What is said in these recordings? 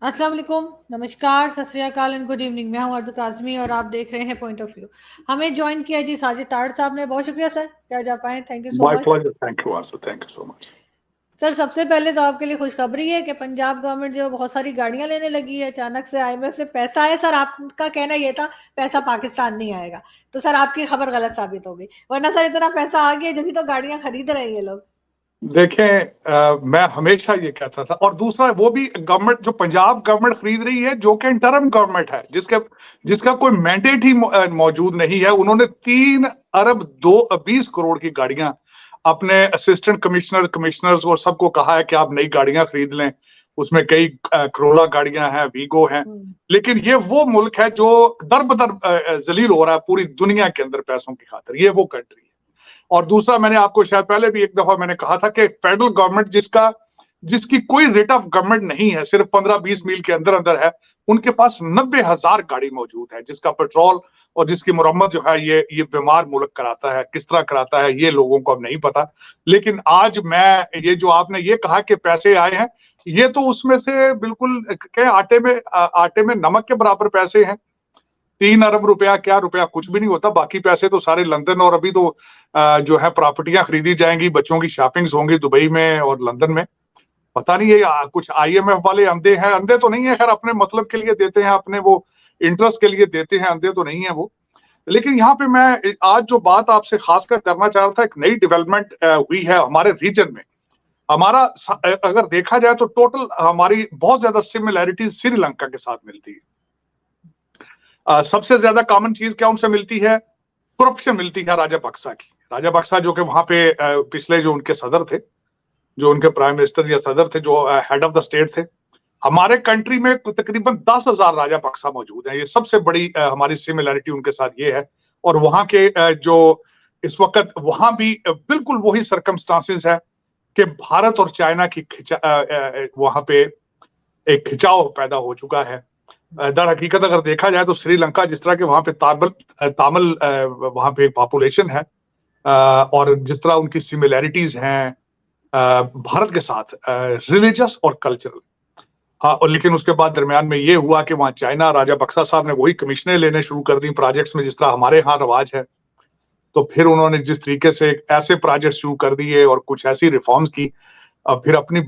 अस्सलाम वालेकुम, नमस्कार, सत श्री अकाल एंड गुड इवनिंग। मैं हूं अर्ज़ काज़मी और आप देख रहे हैं पॉइंट ऑफ व्यू। हमें ज्वाइन किया जी साजिद ताड़ साहब ने। बहुत शुक्रिया सर, क्या जा पाए, thank you so My much. pleasure. Thank you, Asu. Thank you so much. Sir सबसे पहले तो आपके लिए खुशखबरी है कि पंजाब गवर्नमेंट जो बहुत सारी गाड़ियां लेने लगी है। अचानक से आईएमएफ से पैसा आया। सर आपका कहना ये था पैसा पाकिस्तान नहीं आएगा, तो सर आपकी खबर गलत साबित हो गई, वरना सर इतना पैसा आ गया जब तो गाड़ियां खरीद रहे हैं ये लोग। देखें, मैं हमेशा ये कहता था, और दूसरा वो भी गवर्नमेंट जो पंजाब गवर्नमेंट खरीद रही है, जो कि इंटरम गवर्नमेंट है, जिसका कोई मैंडेट ही मौजूद नहीं है। उन्होंने 3 अरब 20 करोड़ की गाड़ियां अपने असिस्टेंट कमिश्नर्स और सबको कहा है कि आप नई गाड़ियां खरीद लें। उसमें कई करोला गाड़ियां हैं, वीगो हैं। लेकिन ये वो मुल्क है जो दर बदर जलील हो रहा है पूरी दुनिया के अंदर पैसों की खातिर। ये वो कंट्री है। और दूसरा, मैंने आपको शायद पहले भी एक दफा मैंने कहा था कि फेडरल गवर्नमेंट जिसकी कोई रेट ऑफ गवर्नमेंट नहीं है, सिर्फ 15-20 मील के अंदर अंदर है, उनके पास 90,000 गाड़ी मौजूद है, जिसका पेट्रोल और जिसकी मुरम्मत जो है ये बीमार मुल्क कराता है। किस तरह कराता है ये लोगों को अब नहीं पता। लेकिन आज मैं ये जो आपने ये कहा कि पैसे आए हैं, ये तो उसमें से बिल्कुल आटे में नमक के बराबर पैसे हैं। 3 अरब रुपया क्या रुपया कुछ भी नहीं होता। बाकी पैसे तो सारे लंदन, और अभी तो जो है प्रॉपर्टियां खरीदी जाएंगी, बच्चों की शॉपिंग्स होंगी दुबई में और लंदन में। पता नहीं है कुछ आईएमएफ वाले अंधे हैं। अंधे तो नहीं है, खैर अपने मतलब के लिए देते हैं, अपने वो इंटरेस्ट के लिए देते हैं। अंधे तो नहीं है वो। लेकिन यहाँ पे मैं आज जो बात आपसे खासकर करना चाह रहा था, एक नई डेवलपमेंट हुई है हमारे रीजन में। हमारा अगर देखा जाए तो टोटल हमारी बहुत ज्यादा सिमिलैरिटीज श्रीलंका के साथ मिलती है। सबसे ज्यादा कॉमन चीज क्या उनसे मिलती है? करप्शन मिलती है राजापक्सा की। राजापक्सा जो कि वहां पे पिछले जो उनके सदर थे, जो उनके प्राइम मिनिस्टर या सदर थे, जो हेड ऑफ द स्टेट थे। हमारे कंट्री में तकरीबन 10,000 राजापक्सा मौजूद हैं। ये सबसे बड़ी हमारी सिमिलैरिटी उनके साथ ये है। और वहां के जो इस वक्त वहां भी बिल्कुल वही सर्कमस्टांसेस है कि भारत और चाइना की वहां पे एक खिंचाव पैदा हो चुका है। दर हकीकत अगर देखा जाए तो श्रीलंका जिस तरह के वहां पे तामिल वहां पे पॉपुलेशन है, और जिस तरह उनकी सिमिलैरिटीज हैं भारत के साथ, रिलीजियस और कल्चरल। हाँ, और लेकिन उसके बाद दरमियान में ये हुआ कि वहां चाइना, राजापक्सा साहब ने वही कमीशनें लेने शुरू कर दी प्रोजेक्ट्स में, जिस तरह हमारे यहाँ रवाज है। तो फिर उन्होंने जिस तरीके से ऐसे प्रोजेक्ट शुरू कर दिए और कुछ ऐसी रिफॉर्म्स की, फिर अपनी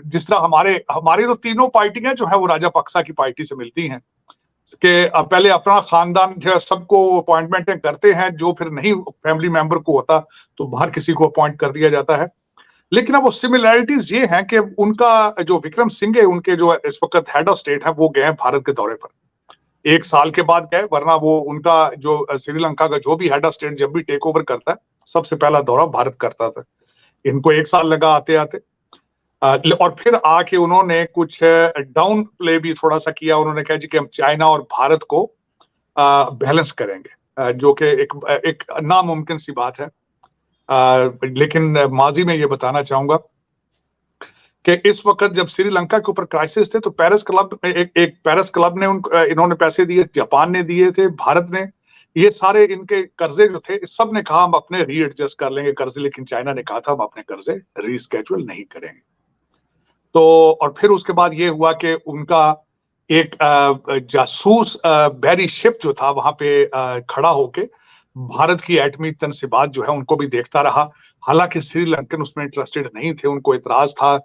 जिस तरह हमारी तो तीनों पार्टियां जो है वो राजापक्सा की पार्टी से मिलती हैं कि पहले अपना खानदान जो है सबको अपॉइंटमेंटें करते हैं, जो फिर नहीं फैमिली मेंबर को होता तो बाहर किसी को अपॉइंट कर दिया जाता है। लेकिन अब वो सिमिलैरिटीज ये हैं कि उनका जो विक्रम सिंह है, उनके जो इस वक्त हेड ऑफ स्टेट है, वो गए भारत के दौरे पर। 1 साल के बाद गए, वरना वो उनका जो श्रीलंका का जो भी हेड ऑफ स्टेट जब भी टेक ओवर करता है, सबसे पहला दौरा भारत करता था। इनको 1 साल लगा आते आते। और फिर आके उन्होंने कुछ डाउन प्ले भी थोड़ा सा किया। उन्होंने कहा जी कि हम चाइना और भारत को बैलेंस करेंगे, जो कि एक नामुमकिन सी बात है। लेकिन माजी में ये बताना चाहूंगा कि इस वक्त जब श्रीलंका के ऊपर क्राइसिस थे तो पेरिस क्लब एक पेरिस क्लब ने इन्होंने पैसे दिए, जापान ने दिए थे, भारत ने। ये सारे इनके कर्जे जो थे, सब ने कहा हम अपने रीएडजस्ट कर लेंगे कर्जे, लेकिन चाइना ने कहा था हम अपने कर्जे रीस्केड्यूल नहीं करेंगे। तो और फिर उसके बाद ये हुआ कि उनका एक जासूस बैरी शिप जो था वहां पे खड़ा होके भारत की एटमी तनसीबात जो है उनको भी देखता रहा। हालांकि श्रीलंकन उसमें इंटरेस्टेड नहीं थे, उनको इतराज था।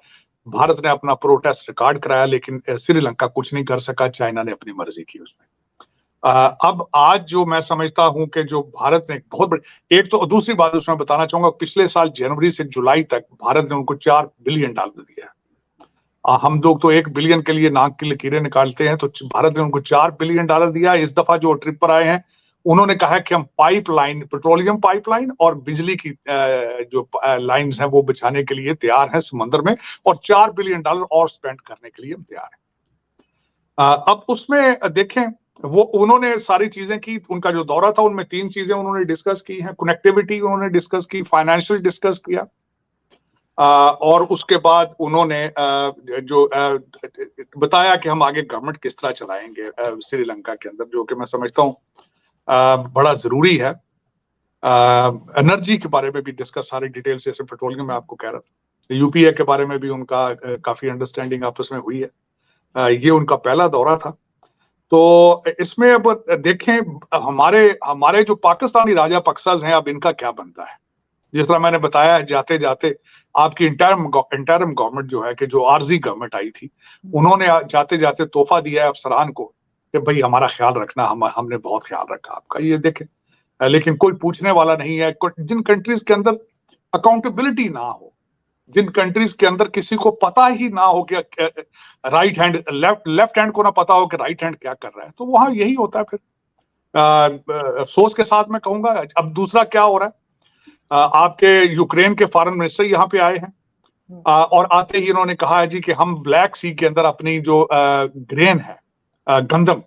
भारत ने अपना प्रोटेस्ट रिकॉर्ड कराया, लेकिन श्रीलंका कुछ नहीं कर सका। चाइना ने अपनी मर्जी की उसमें। अब आज जो मैं समझता हूं कि जो भारत ने बहुत बड़ी, एक तो दूसरी बात उसमें बताना चाहूंगा, पिछले साल जनवरी से जुलाई तक भारत ने उनको $4 बिलियन दिया। हम लोग तो 1 बिलियन के लिए नाक की लकीरें निकालते हैं, तो भारत ने उनको $4 बिलियन दिया। इस दफा जो ट्रिप पर आए हैं, उन्होंने कहा है कि हम पाइपलाइन, पेट्रोलियम पाइपलाइन और बिजली की जो लाइंस हैं वो बिछाने के लिए तैयार हैं समंदर में, और $4 बिलियन और स्पेंड करने के लिए हम तैयार हैं। अब उसमें देखें, वो उन्होंने सारी चीजें की। उनका जो दौरा था उनमें 3 चीजें उन्होंने डिस्कस की हैं। कनेक्टिविटी उन्होंने डिस्कस की, फाइनेंशियल डिस्कस किया, और उसके बाद उन्होंने जो बताया कि हम आगे गवर्नमेंट किस तरह चलाएंगे श्रीलंका के अंदर, जो कि मैं समझता हूँ बड़ा जरूरी है। एनर्जी के बारे में भी डिस्कस सारी डिटेल से, जैसे पेट्रोलियम में आपको कह रहा था, यूपीए के बारे में भी उनका काफी अंडरस्टैंडिंग आपस में हुई है। ये उनका पहला दौरा था। तो इसमें अब देखें हमारे जो पाकिस्तानी राजापक्सास हैं, अब इनका क्या बनता है। जिस तरह मैंने बताया, जाते जाते आपकी इंटरम गवर्नमेंट जो है, कि जो आरजी गवर्नमेंट आई थी, उन्होंने जाते जाते तोहफा दिया है अफसरान को कि भाई हमारा ख्याल रखना, हमने बहुत ख्याल रखा आपका, ये देखें। लेकिन कोई पूछने वाला नहीं है। जिन कंट्रीज के अंदर अकाउंटेबिलिटी ना हो, जिन कंट्रीज के अंदर किसी को पता ही ना हो कि राइट हैंड लेफ्ट हैंड को ना पता हो कि राइट हैंड क्या कर रहा है, तो वहां यही होता है। फिर अफसोस के साथ मैं कहूंगा, अब दूसरा क्या हो रहा है, आपके यूक्रेन के फॉरेन मिनिस्टर यहाँ पे आए हैं, और आते ही इन्होंने कहा है जी कि हम ब्लैक सी के अंदर अपनी जो ग्रेन है, गंदम,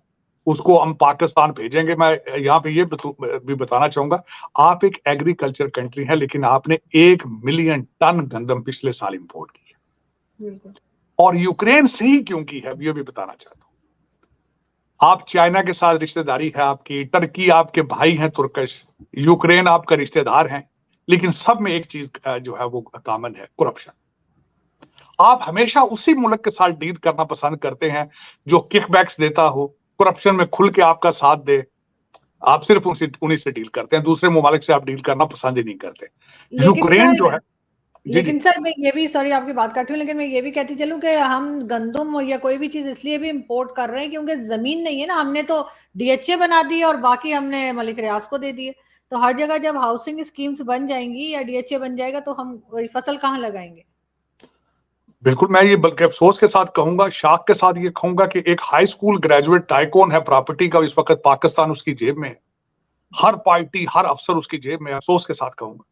उसको हम पाकिस्तान भेजेंगे। मैं यहाँ पे ये भी बताना चाहूंगा, आप एक एग्रीकल्चर कंट्री है, लेकिन आपने 1 मिलियन टन गंदम पिछले साल इंपोर्ट की है, और यूक्रेन से ही क्यों की है, ये भी बताना चाहता हूं। आप चाइना के साथ रिश्तेदारी है आपकी, टर्की आपके भाई हैं तुर्कश, यूक्रेन आपका रिश्तेदार है, लेकिन सब में एक चीज जो है वो कॉमन है, करप्शन। आप हमेशा उसी मुल्क के साथ डील करना पसंद करते हैं जो किकबैक्स देता हो, करप्शन में खुल के आपका साथ दे। आप सिर्फ उन्हीं से डील करते हैं, दूसरे ममालिक से आप डील करना पसंद ही नहीं करते। यूक्रेन जो है, लेकिन सर मैं ये भी, सॉरी आपकी बात काट रही हूँ, लेकिन मैं ये भी कहती चलूं कि हम गंदम या कोई भी चीज इसलिए भी इंपोर्ट कर रहे हैं क्योंकि जमीन नहीं है ना, हमने तो डीएचए बना दी और बाकी हमने मलिक रियाज को दे दिए। तो हर जगह जब हाउसिंग स्कीम्स बन जाएंगी या डीएचए बन जाएगा तो हम फसल कहाँ लगाएंगे। बिल्कुल, मैं ये बल्कि अफसोस के साथ कहूंगा, शाख के साथ ये कहूंगा कि एक हाई स्कूल ग्रेजुएट टाइकोन है प्रॉपर्टी का, इस वक्त पाकिस्तान उसकी जेब में है। हर पार्टी, हर अफसर उसकी जेब में है, अफसोस के साथ कहूंगा।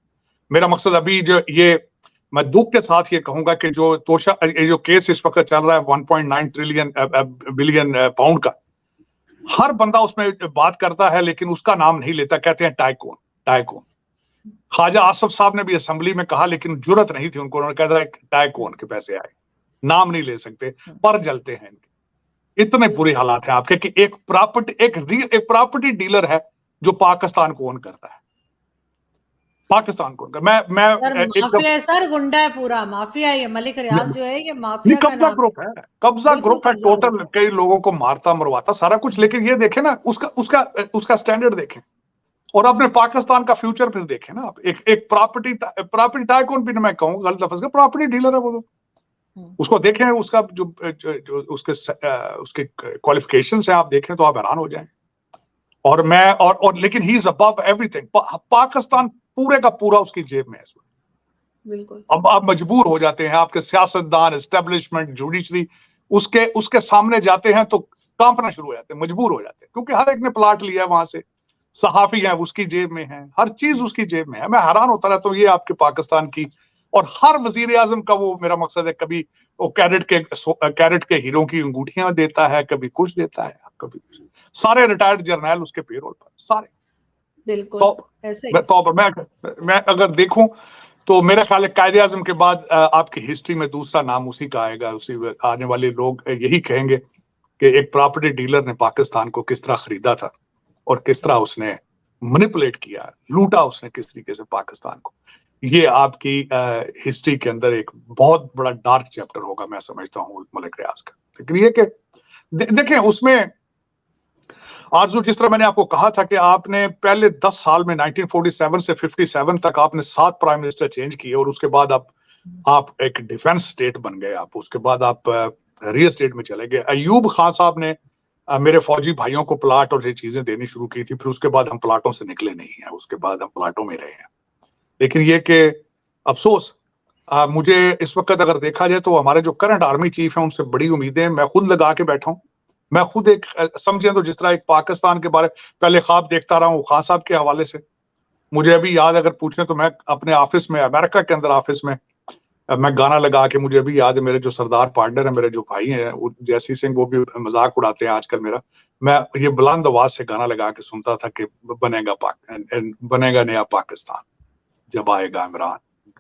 मेरा मकसद अभी जो ये, मैं दुख के साथ ये कहूंगा कि जो केस इस वक्त चल रहा है 1.9 बिलियन पाउंड का, हर बंदा उसमें बात करता है लेकिन उसका नाम नहीं लेता, कहते हैं टाइकोन टाइकोन। ख्वाजा आसफ साहब ने भी असेंबली में कहा, लेकिन जुर्रत नहीं थी उनको, उन्होंने कहा था टाइकोन के पैसे आए, नाम नहीं ले सकते, पर जलते हैं इनके। इतने बुरे हालात हैं आपके कि एक प्रॉपर्टी डीलर है जो पाकिस्तान को ओन करता है, पाकिस्तान को। माफिया है सर, गुंडा है, पूरा माफिया है ये मलिक रियाज जो है, ये माफिया का कब्जा नाम ग्रुप है, कब्जा ग्रुप है टोटल, कई लोगों को मारता मरवाता सारा कुछ। लेकिन ये देखें ना, उसका स्टैंडर्ड देखें, और अपने पाकिस्तान का फ्यूचर फिर देखें ना आप। एक प्रॉपर्टी टाइकून भी मैं कहूँ गलत लफ्ज का, प्रॉपर्टी डीलर है वो तो। उसको देखें, उसका जो उसके क्वालिफिकेशन है आप देखें तो आप हैरान हो जाएंगे। और लेकिन he is above everything. Pakistan पूरे का पूरा उसकी जेब में है इसमें। बिल्कुल। अब आप मजबूर हो जाते हैं, आपके सियासतदान, एस्टेब्लिशमेंट, जुडिशरी उसके सामने जाते हैं तो कांपना शुरू हो जाते हैं, मजबूर हो जाते हैं, क्योंकि हर एक ने प्लाट लिया है वहां से, सहाफी है उसकी जेब में है, हर चीज उसकी जेब में है। मैं हैरान होता रहता हूँ ये आपके पाकिस्तान की। और हर वजीर आजम का वो मेरा मकसद है, कभी वो कैरेट के हीरो की अंगूठियां देता है, कभी कुछ देता है, कभी सारे रिटायर्ड जर्नल उसके पेरोल पर, सारे। बिल्कुल ऐसे मैं अगर देखूं तो मेरा ख्याल है कायदे आजम के बाद आपकी हिस्ट्री में दूसरा नाम उसी का आएगा। उसी आने वाले लोग यही कहेंगे कि एक प्रॉपर्टी डीलर ने पाकिस्तान को किस तरह खरीदा था और किस तरह उसने मैनिपुलेट किया, लूटा उसने किस तरीके से पाकिस्तान को। ये आपकी हिस्ट्री के अंदर एक बहुत बड़ा डार्क चैप्टर होगा, मैं समझता हूँ मलिक रियाज का। लेकिन ये कि देखें उसमें आरजू, जिस तरह मैंने आपको कहा था कि आपने पहले 10 साल में 1947 से 57 तक आपने 7 प्राइम मिनिस्टर चेंज किए, और उसके बाद आप एक डिफेंस स्टेट बन गए। आप उसके बाद आप रियल स्टेट में चले गए। अयूब खान साहब ने मेरे फौजी भाइयों को प्लाट और ये चीजें देनी शुरू की थी, फिर उसके बाद हम प्लाटों से निकले नहीं हैं, उसके बाद हम प्लाटों में रहे हैं। लेकिन ये कि अफसोस, मुझे इस वक्त अगर देखा जाए तो हमारे जो करंट आर्मी चीफ हैं उनसे बड़ी उम्मीदें मैं खुद लगा के बैठा हूँ। मैं खुद एक समझे तो जिस तरह एक पाकिस्तान के बारे पहले ख्वाब देखता रहा हूँ खान साहब के हवाले से। मुझे अभी याद अगर पूछने तो मैं अपने ऑफिस में, अमेरिका के अंदर ऑफिस में, मैं गाना लगा के, मुझे अभी याद है, मेरे जो सरदार पार्टनर है, मेरे जो भाई हैं जैसी सिंह, वो भी मजाक उड़ाते हैं आजकल मेरा। मैं ये बुलंद आवाज से गाना लगा के सुनता था कि बनेगा नया पाकिस्तान, जब आएगा इमरान,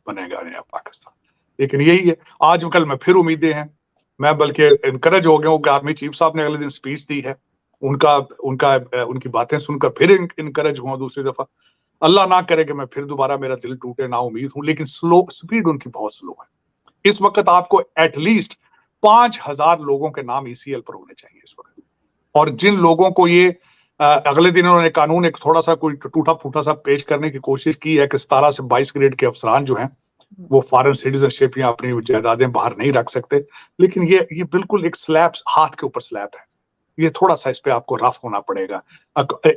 बनेगा नया पाकिस्तान। लेकिन यही है, आजकल मैं फिर उम्मीदें हैं। मैं बल्कि इनकरेज हो गया हूँ कि आर्मी चीफ साहब ने अगले दिन स्पीच दी है, उनकी बातें सुनकर फिर इनकरेज हुआ दूसरी दफा। अल्लाह ना करे कि मैं फिर दोबारा मेरा दिल टूटे, ना उम्मीद हूं। लेकिन स्पीड उनकी बहुत स्लो है। इस वक्त आपको एटलीस्ट 5,000 लोगों के नाम ECL पर होने चाहिए इस वक्त। और जिन लोगों को ये अगले दिन उन्होंने कानून एक थोड़ा सा कोई टूटा फूटा सा पेश करने की कोशिश की है कि 17 से 22 ग्रेड के अफसरान जो हैं वो फॉरेन सिटीजनशिप या अपनी जायदादें बाहर नहीं रख सकते, लेकिन ये बिल्कुल एक स्लैब, हाथ के ऊपर स्लैब है। ये थोड़ा सा इस पे आपको रफ होना पड़ेगा।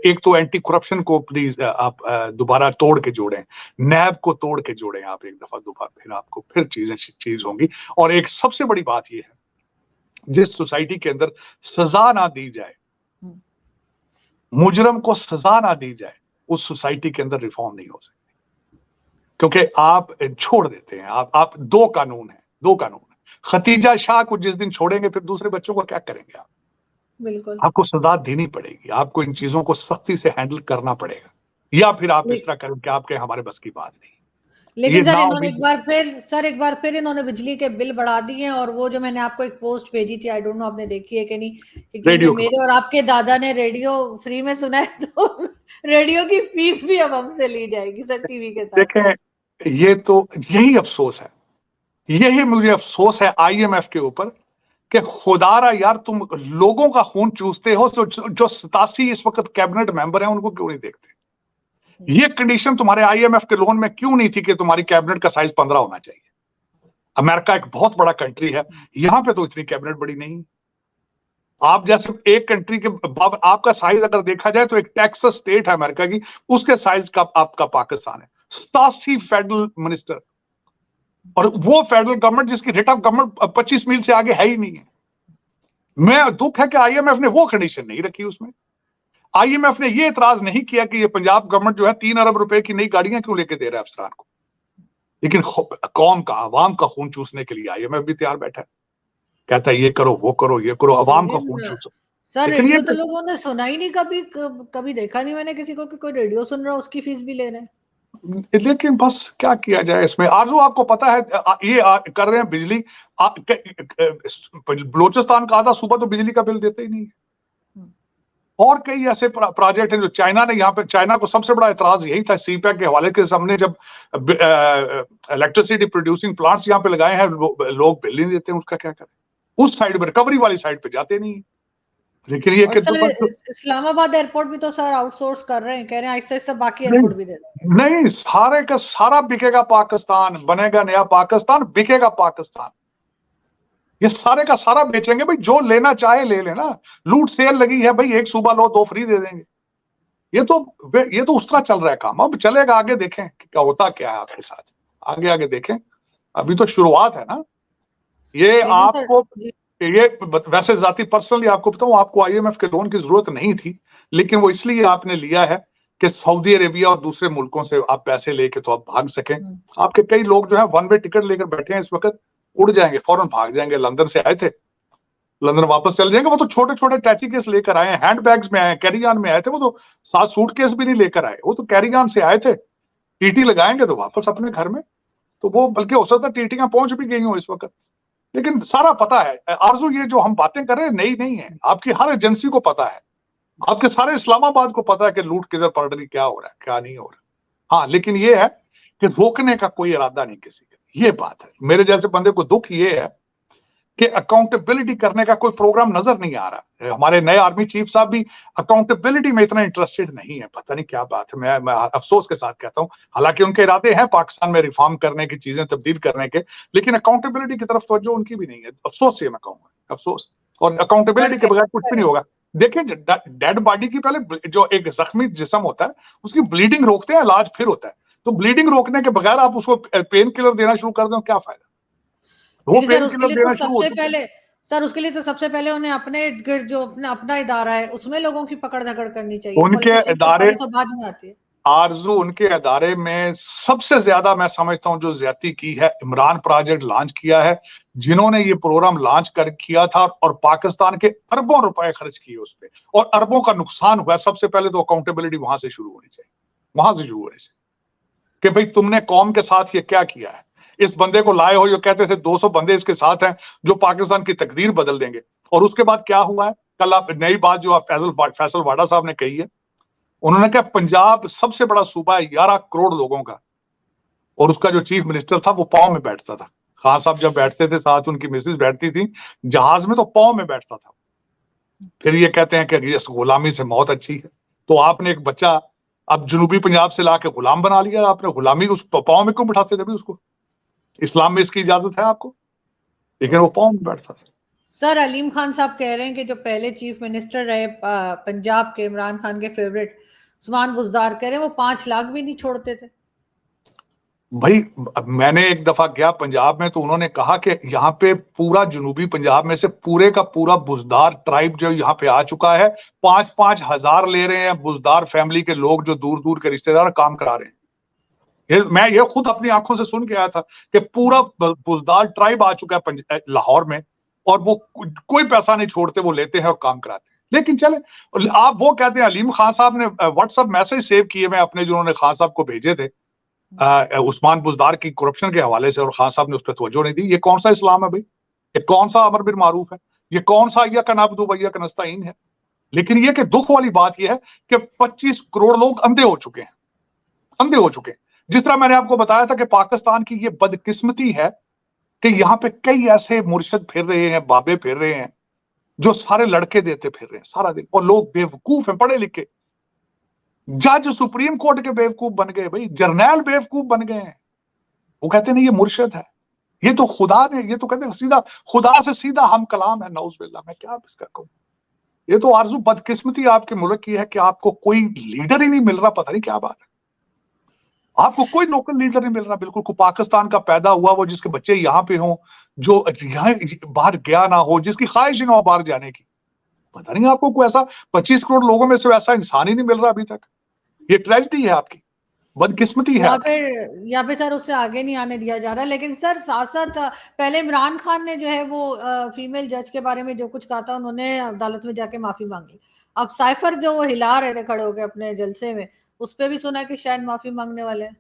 एक तो एंटी करप्शन को प्लीज आप दोबारा तोड़ के जोड़ें, नैब को तोड़ के जोड़ें आप एक दफा, दोबारा फिर आपको फिर चीज होंगी। और एक सबसे बड़ी बात ये है, जिस सोसाइटी के अंदर सजा ना दी जाए, मुजरम को सजा ना दी जाए, उस सोसाइटी के अंदर रिफॉर्म नहीं हो सकती, क्योंकि आप छोड़ देते हैं। आप दो कानून है। खतीजा शाह को जिस दिन छोड़ेंगे फिर दूसरे बच्चों को क्या करेंगे आप? बिल्कुल। आपको सजा देनी पड़ेगी, आपको इन चीजों को सख्ती से हैंडल करना पड़ेगा, या फिर आप इस तरह करें कि आपके हमारे बस की बात नहीं। लेकिन सर इन्होंने एक बार फिर इन्होंने बिजली के बिल बढ़ा दिए हैं। और वो जो मैंने आपको एक पोस्ट भेजी थी, आई डोंट नो आपने देखी है कि नहीं, क्योंकि मेरे और आपके दादा ने रेडियो फ्री में सुना है, तो रेडियो की फीस भी अब हमसे ली जाएगी सर टीवी के साथ। देखें, ये तो यही अफसोस है, यही मुझे अफसोस है IMF के ऊपर कि खुदारा यार तुम लोगों का खून चूसते हो। जो 87 इस वक्त कैबिनेट मेंबर हैं उनको क्यों नहीं देखते? ये कंडीशन तुम्हारे IMF के लोन में क्यों नहीं थी कि तुम्हारी कैबिनेट का साइज 15 होना चाहिए? अमेरिका एक बहुत बड़ा कंट्री है, यहां पे तो इतनी कैबिनेट बड़ी नहीं। आप जैसे एक कंट्री के आपका साइज अगर देखा जाए तो एक टेक्सास स्टेट है अमेरिका की, उसके साइज का आपका पाकिस्तान है। 87 फेडरल मिनिस्टर, और वो फेडरल गवर्नमेंट जिसकी रेट ऑफ गवर्नमेंट 25 मील से आगे है ही नहीं है। मैं दुख है कि IMF ने वो कंडीशन नहीं रखी उसमें। IMF ने ये इतराज नहीं किया कि ये पंजाब गवर्नमेंट जो है 3 अरब रुपए की नई गाड़ियां क्यों लेके दे रहा है अफसरान को, लेकिन कौम का, अवाम का खून चूसने के लिए IMF भी तैयार बैठा है, कहता है ये करो वो करो ये करो, अवाम का खून चूसो। सर रेडियो तो लोगों ने सुना ही नहीं, कभी देखा नहीं मैंने किसी को कि कोई रेडियो सुन रहा है, उसकी फीस भी ले रहे हैं। लेकिन बस क्या किया जाए इसमें। आरजू आपको पता है ये कर रहे हैं बिजली, बलोचिस्तान का आधा सूबा तो बिजली का बिल देते ही नहीं है। और कई ऐसे प्रोजेक्ट हैं जो चाइना ने, यहाँ पे चाइना को सबसे बड़ा एतराज यही था CPEC के हवाले के सामने, जब इलेक्ट्रिसिटी प्रोड्यूसिंग प्लांट्स यहाँ पे लगाए हैं, लोग बिल नहीं देते, उसका क्या करें? उस साइड में, रिकवरी वाली साइड पे जाते नहीं। लेकिन ये कि इस्लामाबाद एयरपोर्ट भी तो सर आउटसोर्स कर रहे हैं, कह रहे हैं आहिस्ता आहिस्ता बाकी एयरपोर्ट भी दे देंगे। नहीं, सारे का सारा बिकेगा पाकिस्तान, बनेगा नया पाकिस्तान, बिकेगा पाकिस्तान। ये सारे का सारा बेचेंगे भाई, जो लेना चाहे ले लेना। लूट सेल लगी है भाई, एक सूबा लो 2 फ्री दे देंगे। ये तो उस तरह चल रहा है काम। अब चलेगा, आगे देखें क्या होता क्या है आपके साथ, आगे देखें। अभी तो शुरुआत है ना। ये आपको ये वैसे जाती पर्सनली आपको बताऊं, आपको IMF के लोन की जरूरत नहीं थी, लेकिन वो इसलिए आपने लिया है कि सऊदी अरेबिया और दूसरे मुल्कों से आप पैसे लेके तो आप भाग सकें। आपके कई लोग जो है 1 वे टिकट लेकर बैठे हैं इस वक्त, उड़ जाएंगे, फौरन भाग जाएंगे। लंदन से आए थे, लंदन वापस चले जाएंगे। वो तो छोटे छोटे टैची केस लेकर आए हैं, हैंड बैग्स में आए, कैरी ऑन में आए थे। वो तो 7 सूट केस भी नहीं लेकर आए, वो तो कैरी ऑन से आए थे। TT लगाएंगे तो वापस अपने घर में। तो वो बल्कि हो सकता है टीटियां पहुंच भी गई हो इस वक्त। लेकिन सारा पता है आरजू, ये जो हम बातें कर रहे हैं नई नहीं है, आपकी हर एजेंसी को पता है, आपके सारे इस्लामाबाद को पता है कि लूट किधर पड़ रही, क्या हो रहा है क्या नहीं हो रहा। हाँ, लेकिन ये है कि रोकने का कोई इरादा नहीं किसी का। ये बात है। मेरे जैसे बंदे को दुख ये है कि अकाउंटेबिलिटी करने का कोई प्रोग्राम नजर नहीं आ रहा। हमारे नए आर्मी चीफ साहब भी अकाउंटेबिलिटी में इतना इंटरेस्टेड नहीं है, पता नहीं क्या बात है। मैं अफसोस के साथ कहता हूं, हालांकि उनके इरादे हैं पाकिस्तान में रिफॉर्म करने की, चीजें तब्दील करने के, लेकिन अकाउंटेबिलिटी की तरफ तवज्जो उनकी भी नहीं है। अफसोस से मैं कहूंगा, अफसोस। और अकाउंटेबिलिटी के बगैर कुछ भी नहीं होगा। देखिए, डेड बॉडी की पहले जो एक जख्मी जिस्म होता है उसकी ब्लीडिंग रोकते हैं, इलाज फिर होता है। तो ब्लीडिंग रोकने के बगैर आप उसको पेन किलर देना शुरू कर दें, क्या फायदा? वो पेन किलर देना शुरू होता है। सर उसके लिए तो सबसे पहले उन्हें अपने जो अपना इदारा है उसमें लोगों की पकड़ धकड़ करनी चाहिए। उनके इदारे तो बाद में आती है। आरजू, उनके इदारे में सबसे ज्यादा मैं समझता हूं जो ज्यादती की है, इमरान प्रोजेक्ट लॉन्च किया है, जिन्होंने ये प्रोग्राम लॉन्च कर किया था और पाकिस्तान के अरबों रुपए खर्च किए उस पर, और अरबों का नुकसान हुआ। सबसे पहले तो अकाउंटेबिलिटी वहां से शुरू होनी चाहिए, वहां से शुरू होनी चाहिए कि भाई तुमने कौम के साथ ये क्या किया है। इस बंदे को लाए हो, जो कहते थे 200 बंदे इसके साथ हैं जो पाकिस्तान की तकदीर बदल देंगे, और उसके बाद क्या हुआ है? कल आप नई बात जो फैसल वाडा साहब ने कही है, उन्होंने कहा पंजाब सबसे बड़ा सूबा है 11 करोड़ लोगों का, और उसका जो चीफ मिनिस्टर था वो पांव में बैठता था। खान साहब जब बैठते थे साथ, उनकी मिसेज बैठती थी, जहाज में तो पाँव में बैठता था। फिर ये कहते हैं कि इस गुलामी से मौत अच्छी है। तो आपने एक बच्चा अब जनूबी पंजाब से लाके गुलाम बना लिया आपने, गुलामी उस पाँव में क्यों बिठाते थे भी उसको? इस्लाम में इसकी इजाजत है आपको? लेकिन वो पाँव में बैठता था। सर अलीम खान साहब कह रहे हैं कि जो पहले चीफ मिनिस्टर रहे पंजाब के, इमरान खान के फेवरेट उस्मान बुज़दार, कह रहे हैं वो 5 लाख भी नहीं छोड़ते थे। भाई मैंने एक दफा गया पंजाब में, तो उन्होंने कहा कि यहाँ पे पूरा जनूबी पंजाब में से पूरे का पूरा बुजदार ट्राइब जो यहाँ पे आ चुका है, 5-5 हजार ले रहे हैं बुजदार फैमिली के लोग, जो दूर दूर के रिश्तेदार काम करा रहे हैं। मैं ये खुद अपनी आंखों से सुन के आया था कि पूरा बुजदार ट्राइब आ चुका है लाहौर में, और वो कोई पैसा नहीं छोड़ते, वो लेते हैं और काम कराते हैं। लेकिन चले, आप वो कहते हैं अलीम खान साहब ने व्हाट्सएप मैसेज सेव किए मैं अपने, जो उन्होंने खान साहब को भेजे थे उस्मान बुजदार की करप्शन के हवाले से, और खान साहब ने उस पर तवज्जो नहीं दी। ये कौन सा इस्लाम है भाई? ये कौन सा अमर बिन मारूफ है? ये कौन सा इय्याका नअबुदु व इय्याका नस्तईन है? लेकिन ये कि दुख वाली बात यह है कि 25 करोड़ लोग अंधे हो चुके हैं, अंधे हो चुके हैं। जिस तरह मैंने आपको बताया था कि पाकिस्तान की ये बदकिस्मती है कि यहाँ पे कई ऐसे मुर्शद फिर रहे हैं, बाबे फिर रहे हैं, जो सारे लड़के देते फिर रहे हैं सारा दिन, और लोग बेवकूफ हैं, पढ़े लिखे। जज सुप्रीम कोर्ट के बेवकूफ बन गए भाई, जर्नैल बेवकूफ बन गए हैं। वो कहते नहीं ये मुर्शद है, ये तो खुदा ने, ये तो कहते हैं सीधा खुदा से सीधा हम कलाम है, नौजुबिल्लाह। मैं क्या इसका कहूं? ये तो आरजू बदकिस्मती आपके मुल्क की है कि आपको कोई लीडर ही नहीं मिल रहा। पता नहीं क्या बात है, आपको कोई लोकल लीडर नहीं मिल रहा बिल्कुल। को पाकिस्तान का पैदा हुआ, वो जिसके बच्चे यहाँ पे हों, जो यहाँ बाहर गया ना हो, जिसकी ख्वाहिश ना हो बाहर जाने की। पता नहीं आपको कोई ऐसा 25 करोड़ लोगों में से ऐसा इंसान ही नहीं मिल रहा अभी तक। ये ट्रेजेडी है आपकी, बदकिस्मती है। यहाँ पे सर उससे आगे नहीं आने दिया जा रहा। लेकिन सर साथ साथ पहले इमरान खान ने जो है वो फीमेल जज के बारे में जो कुछ कहा था, उन्होंने अदालत में जाके माफी मांगी। अब साइफर जो वो हिला रहे थे खड़े होकर अपने जलसे में, उस पर भी सुना कि शायद माफी मांगने वाले हैं।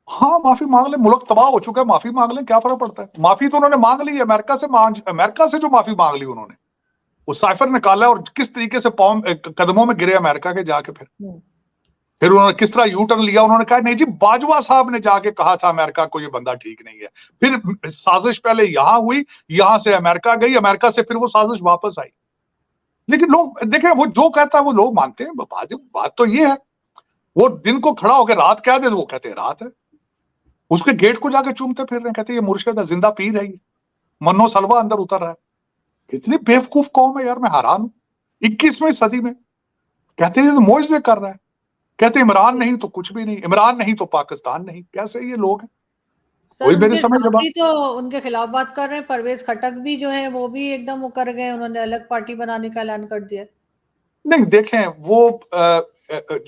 हाँ माफी मांग ले, मुल्क तबाह हो चुका है, माफी मांग ले, क्या फर्क पड़ता है? माफी तो उन्होंने मांग ली, अमेरिका से जो माफी मांग ली उन्होंने, वो साइफर निकाला, और किस तरीके से कदमों में गिरे अमेरिका के जाके। फिर उन्होंने किस तरह यू टर्न लिया। उन्होंने कहा नहीं जी, बाजवा साहब ने जाके कहा था अमेरिका को ये बंदा ठीक नहीं है। फिर साजिश पहले यहां हुई, यहां से अमेरिका गई, अमेरिका से फिर वो साजिश वापस आई। लेकिन लोग देखें, वो जो कहता है वो लोग मानते हैं। बात तो ये है, वो दिन को खड़ा होकर रात कह दे तो वो कहते हैं रात है। उसके गेट को जाके चूमते फिर रहे हैं, कहते हैं ये मुर्शिद है, जिंदा पीर है, ये मनो सलवा अंदर उतर रहा है। कितनी बेवकूफ कौम है यार, मैं हैरान हूं। 21वीं सदी में कहते हैं तो मोइज़े कर रहा है, कहते इमरान नहीं तो कुछ भी नहीं, इमरान नहीं तो पाकिस्तान नहीं। कैसे ये लोग हैं? सर उनके साथी तो उनके खिलाफ बात कर रहे हैं। परवेज खटक भी जो है वो भी एकदम वो कर गए, उन्होंने अलग पार्टी बनाने का ऐलान कर दिया। नहीं देखें वो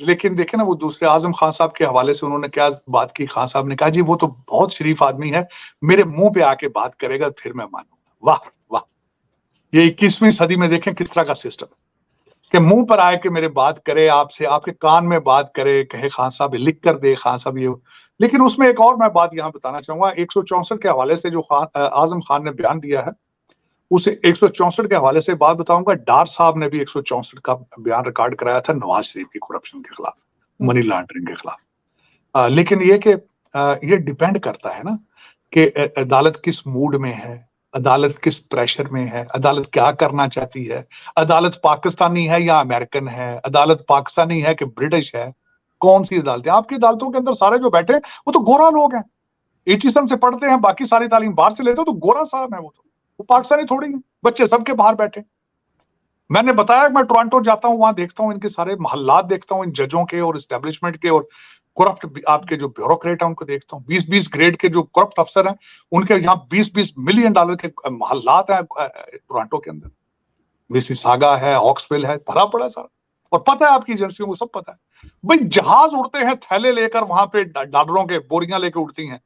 लेकिन देखें ना, वो दूसरे आजम खान साहब के हवाले से उन्होंने क्या बात की। खान साहब ने कहा जी वो तो बहुत शरीफ आदमी है, मेरे मुंह पे आके बात करेगा फिर मैं मानूंगा। वाह वाह, ये 21वीं सदी में देखें किस तरह का सिस्टम कि मुंह पर आए कि मेरे बात करे, आपसे आपके कान में बात करे, कहे खान साहब लिख कर दे, खान साहब ये। लेकिन उसमें एक और मैं बात यहाँ बताना चाहूंगा, 164 के हवाले से जो आजम खान ने बयान दिया है, उस 164 के हवाले से बात बताऊंगा। डार साहब ने भी 164 का बयान रिकॉर्ड कराया था नवाज शरीफ की करप्शन के खिलाफ, मनी लॉन्ड्रिंग के खिलाफ। लेकिन ये कि ये डिपेंड करता है ना कि अदालत किस मूड में है, अदालत किस प्रेशर में है, अदालत क्या करना चाहती है, अदालत पाकिस्तानी है या अमेरिकन है, अदालत पाकिस्तानी है कि ब्रिटिश है, कौन सी अदालतें? आपकी अदालतों के अंदर सारे जो बैठे वो तो गोरा लोग हैं, एचईएसएम से पढ़ते हैं, बाकी सारी तालीम बाहर से लेते हो, तो गोरा साहब है वो पाकिस्तानी थोड़ी है। बच्चे सबके बाहर बैठे। मैंने बताया मैं टोरंटो जाता हूं, वहां देखता हूं इनके सारे मोहल्लात देखता हूं, इन जजों के और एस्टेब्लिशमेंट के, और करप्ट आपके जो ब्यूरोक्रेट है उनको देखता हूँ। 20-20 ग्रेड के जो करप्ट अफसर हैं, उनके यहाँ 20-20 मिलियन डॉलर के मोहल्लात हैं टोरंटो के अंदर। मिसिसागा है, ऑक्सविल है, भरा पड़ा है सारा। और पता है आपकी एजेंसियों को सब पता है भाई, जहाज उड़ते हैं थैले लेकर, वहां पे डॉलरों के बोरियां लेकर उड़ती हैं।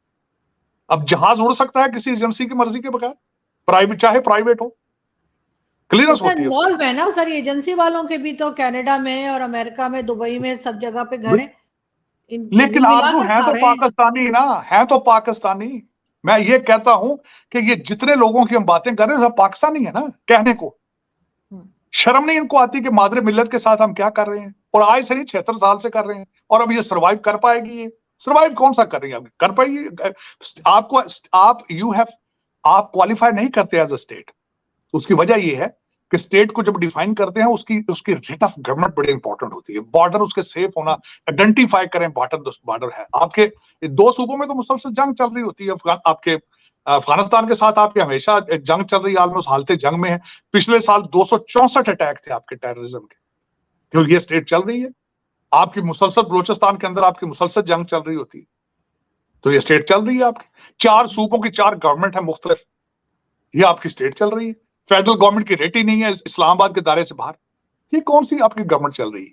अब जहाज उड़ सकता है किसी एजेंसी की मर्जी के बगैर, प्राइवेट चाहे प्राइवेट हो, क्लियरेंस तो होती है। इन्वॉल्व है ना सर एजेंसी वालों के भी, तो कनाडा में और अमेरिका में, दुबई में, सब जगह पे घर है। लेकिन आरजू है तो पाकिस्तानी ना, है तो पाकिस्तानी। मैं ये कहता हूं कि ये जितने लोगों की हम बातें कर रहे हैं सब पाकिस्तानी है ना। कहने को शर्म नहीं इनको आती कि मादरे मिल्लत के साथ हम क्या कर रहे हैं, और आज से नहीं 76 साल से कर रहे हैं, और अब ये सर्वाइव कर पाएगी ये सर्वाइव कौन सा कर रही है? कर पाइए? आपको आप क्वालिफाई नहीं करते एज अ स्टेट। उसकी वजह ये है कि स्टेट को जब डिफाइन करते हैं उसकी रेट ऑफ गवर्नमेंट बड़ी इंपॉर्टेंट होती है। बॉर्डर उसके सेफ होना, आइडेंटिफाई करें बॉर्डर है आपके। 2 सूबों में तो मुसलसल जंग चल रही होती है। आपके अफगानिस्तान के साथ आपके हमेशा जंग चल रही है, ऑलमोस्ट हालत जंग में है। पिछले साल 264 अटैक थे आपके टेररिज्म के, क्योंकि ये स्टेट चल रही है। आपकी मुसलसल बलोचिस्तान के अंदर आपकी मुसलसल जंग चल रही होती है, तो ये स्टेट चल रही है आपकी। 4 सूबों की 4 गवर्नमेंट है मुख्तलिफ, ये आपकी स्टेट चल रही है। फेडरल गवर्नमेंट की रेट ही नहीं है इस्लामाबाद के दायरे से बाहर। ये कौन सी आपकी गवर्नमेंट चल रही है?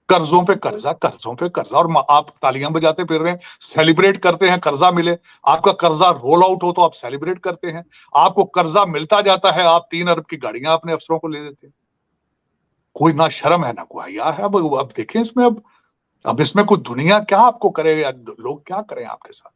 कर्जों पे कर्जा, कर्जों पे कर्जा, और आप तालियां बजाते फिर रहे हैं, सेलिब्रेट करते हैं कर्जा मिले। आपका कर्जा रोल आउट हो तो आप सेलिब्रेट करते हैं। आपको कर्जा मिलता जाता है, आप 3 अरब की गाड़ियां अपने अफसरों को ले देते हैं। कोई ना शर्म है ना कोई हया है। अब देखें इसमें, अब इसमें कोई दुनिया क्या आपको करे या लोग क्या करें आपके साथ।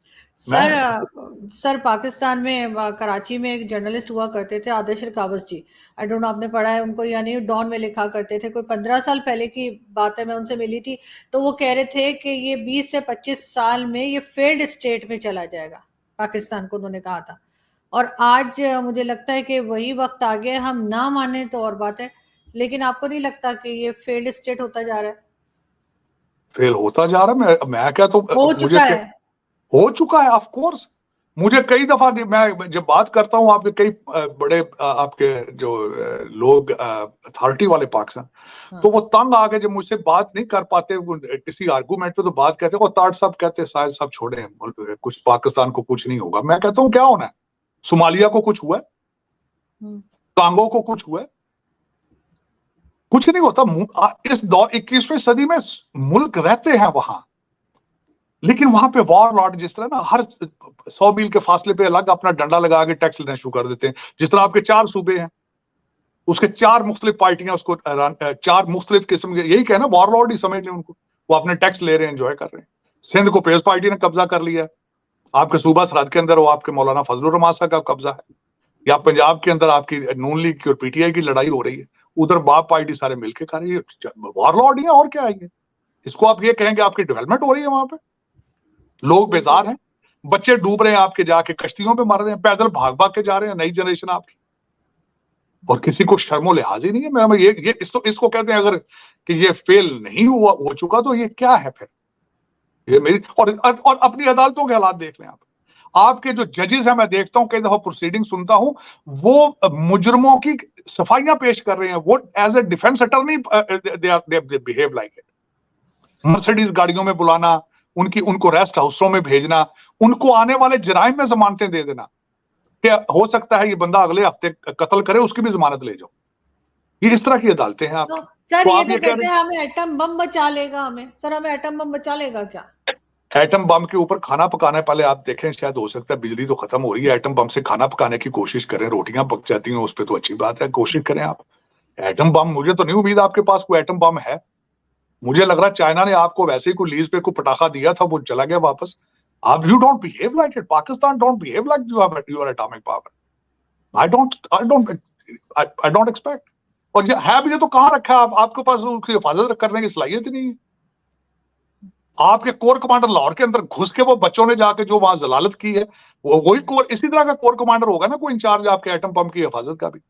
सर पाकिस्तान में कराची में एक जर्नलिस्ट हुआ करते थे, आदर्श कावस जी। आई डोंट नो आपने पढ़ा है उनको या नहीं, डॉन में लिखा करते थे। कोई 15 साल पहले की बात है, मैं उनसे मिली थी, तो वो कह रहे थे कि ये 20 से 25 साल में ये फेल्ड स्टेट में चला जाएगा, पाकिस्तान को उन्होंने कहा था। और आज मुझे लगता है कि वही वक्त आ गया। हम ना माने तो और बात है, लेकिन आपको नहीं लगता कि ये फेल्ड स्टेट होता जा रहा है? फेल होता जा रहा है। मैं क्या, तो हो मुझे चुका है। हो चुका है, ऑफ कोर्स। मुझे कई दफा, मैं जब बात करता हूं आपके कई बड़े आपके जो लोग अथॉरिटी वाले पाकिस्तान, तो वो तंग आ गए जब मुझसे बात नहीं कर पाते किसी आर्गूमेंट पे। तो बात कहते हैं, ताड़ साहब कहते हैं साहिल साहब छोड़े, कुछ पाकिस्तान को कुछ नहीं होगा। मैं कहता हूं क्या होना है? सोमालिया को कुछ हुआ है? कांगो को कुछ हुआ है? कुछ नहीं होता। इस दौर 21वीं सदी में मुल्क रहते हैं वहां, लेकिन वहां पे वॉर लॉर्ड जिस तरह ना हर 100 मील के फासले पे अलग अपना डंडा लगा के टैक्स लेना शुरू कर देते हैं। जिस तरह आपके 4 सूबे हैं, उसके 4 मुख्तलिफ पार्टियां उसको 4 मुख्तलिफ किस्म के, यही कहना वॉर लॉर्ड ही समझ लें उनको। वो अपने टैक्स ले रहे हैं, एंजॉय कर रहे हैं। सिंध को पेस पार्टी ने कब्जा कर लिया है। आपके सूबा सरहद के अंदर वो आपके मौलाना फजलुर रहमान साहब का कब्जा है। या पंजाब के अंदर आपकी नून लीग की और पीटीआई की लड़ाई हो रही है, उधर बाप पार्टी सारे मिलकर कर रही है। वॉर लॉर्ड ही है, और क्या है? इसको आप ये कहेंगे आपकी डेवलपमेंट हो रही है वहां पे? लोग बेजार हैं, बच्चे डूब रहे हैं आपके, जाके कश्तियों पे मर रहे हैं, पैदल भाग भाग के जा रहे हैं नई जनरेशन आपकी, और किसी को शर्मो लिहाज ही नहीं है। मैं ये इसको कहते हैं अगर कि ये फेल नहीं हुआ हो चुका तो ये क्या है फिर? ये मेरी और अपनी अदालतों के हालात देख लें आप। आपके जो जजेस हैं, मैं देखता हूं कई दफा प्रोसीडिंग सुनता हूं, वो मुजरमों की सफाइयां पेश कर रहे हैं। वो as a defence attorney they behave like it. Mercedes गाड़ियों में बुलाना, उनको रेस्ट हाउसों में भेजना, उनको आने वाले जराइम में जमानतें दे देना कि हो सकता है ये बंदा अगले हफ्ते कत्ल करे, उसकी भी जमानत ले जाओ। ये इस तरह की अदालतें हैं आपकी। सर तो ये आप तो ये कहते हैं हमें एटम बम बचा लेगा, हमें सर हमें एटम बम बचा लेगा क्या? एटम बम के ऊपर खाना पकाना, पहले आप देखें, शायद हो सकता है बिजली तो खत्म हो रही है, एटम बम से खाना पकाने की कोशिश करें, रोटियां पक जाती हैं उस पर तो अच्छी बात है, कोशिश करें आप। एटम बम, मुझे तो नहीं उम्मीद आपके पास कोई एटम बम है। मुझे लग रहा है चाइना ने आपको वैसे ही कोई लीज पे कोई पटाखा दिया था, वो चला गया वापस। आप you don't behave like it, Pakistan don't behave like you are atomic power. I don't expect. और ये है भी, ये तो कहां रखा है आपके पास उसकी हिफाजत करने की सलाहियत ही नहीं है। आपके कोर कमांडर लाहौर के अंदर घुस के वो बच्चों ने जाके जो वहां जलालत की है, वो वही कोर, इसी तरह का कोर कमांडर होगा ना कोई इंचार्ज आपके एटम पंप की हिफाजत का भी।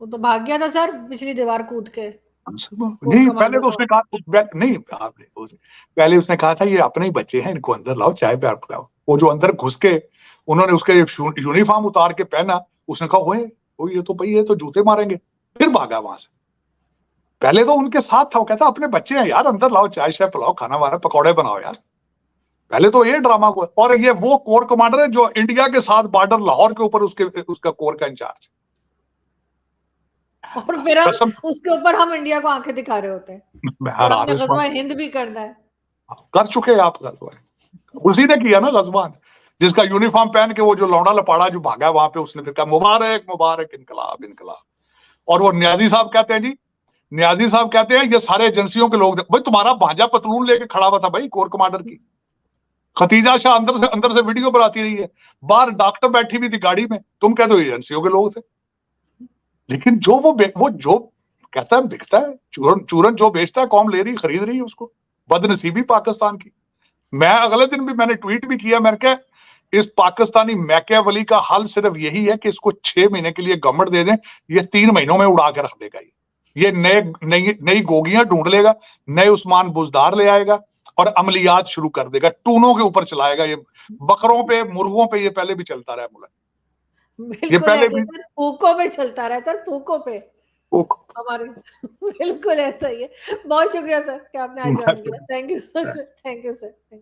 वो तो भाग गया था सर पिछली दीवार कूद के। नहीं, पहले तो उसने कहा नहीं, पहले उसने कहा था ये अपने ही बच्चे हैं, इनको अंदर लाओ, चाय प्यार पिलाओ। वो जो अंदर घुस के उन्होंने उसके यूनिफॉर्म उतार के पहना, उसने कहा ओए ये तो भाई ये तो जूते मारेंगे, फिर भागा वहां से। पहले तो उनके साथ था, वो कहता अपने बच्चे हैं यार, अंदर लाओ, चाय शाय पिलाओ, खाना वाना पकौड़े बनाओ यार। पहले तो ये ड्रामा हुआ। और ये वो कोर कमांडर है जो इंडिया के साथ बॉर्डर लाहौर के ऊपर उसका कोर का इंचार्ज, और फिर हम उसके ऊपर हम इंडिया को आंखें दिखा रहे होते हैं और हमने गजवा हिंद भी करना है। कर चुके आप गजवा, उसी ने किया ना गजवान, जिसका यूनिफॉर्म पहन के वो जो लौंडा लपाड़ा जो भागा वहां पे, उसने फिर कहा मुबारक मुबारक इनकलाब इनकलाब। और वो न्याजी साहब कहते हैं जी, न्याजी साहब कहते हैं ये सारे एजेंसियों के लोग, भाई तुम्हारा भांजा पतलून लेके खड़ा हुआ था भाई कोर कमांडर की, खतीजा शाह अंदर से वीडियो बनाती रही है, बाहर डॉक्टर बैठी हुई थी गाड़ी में, तुम कहते हो एजेंसियों के लोग थे। लेकिन जो वो जो कहता है बिकता है, चूरन जो बेचता है कौम ले रही खरीद रही है उसको। बदनसीबी पाकिस्तान की। मैं अगले दिन भी मैंने ट्वीट भी किया, मैंने कहा इस पाकिस्तानी मैकियावेली का हल सिर्फ यही है कि इसको 6 महीने के लिए गवर्नमेंट दे दें, ये 3 महीनों में उड़ा के रख देगा। ये नई गोगियां ढूंढ लेगा, नए उस्मान बुजदार ले आएगा और अमलियात शुरू कर देगा, टूनों के ऊपर चलाएगा। ये बकरों पे, मुर्गों पे ये पहले भी चलता रहा मुल्क, ये बिल्कुल पहले ऐसे भी सर, फूकों पे चलता रहा है सर, फूकों पे हमारे। बिल्कुल ऐसा ही है। बहुत शुक्रिया सर कि आपने आज ज्वाइन किया। Thank you sir, thank you sir.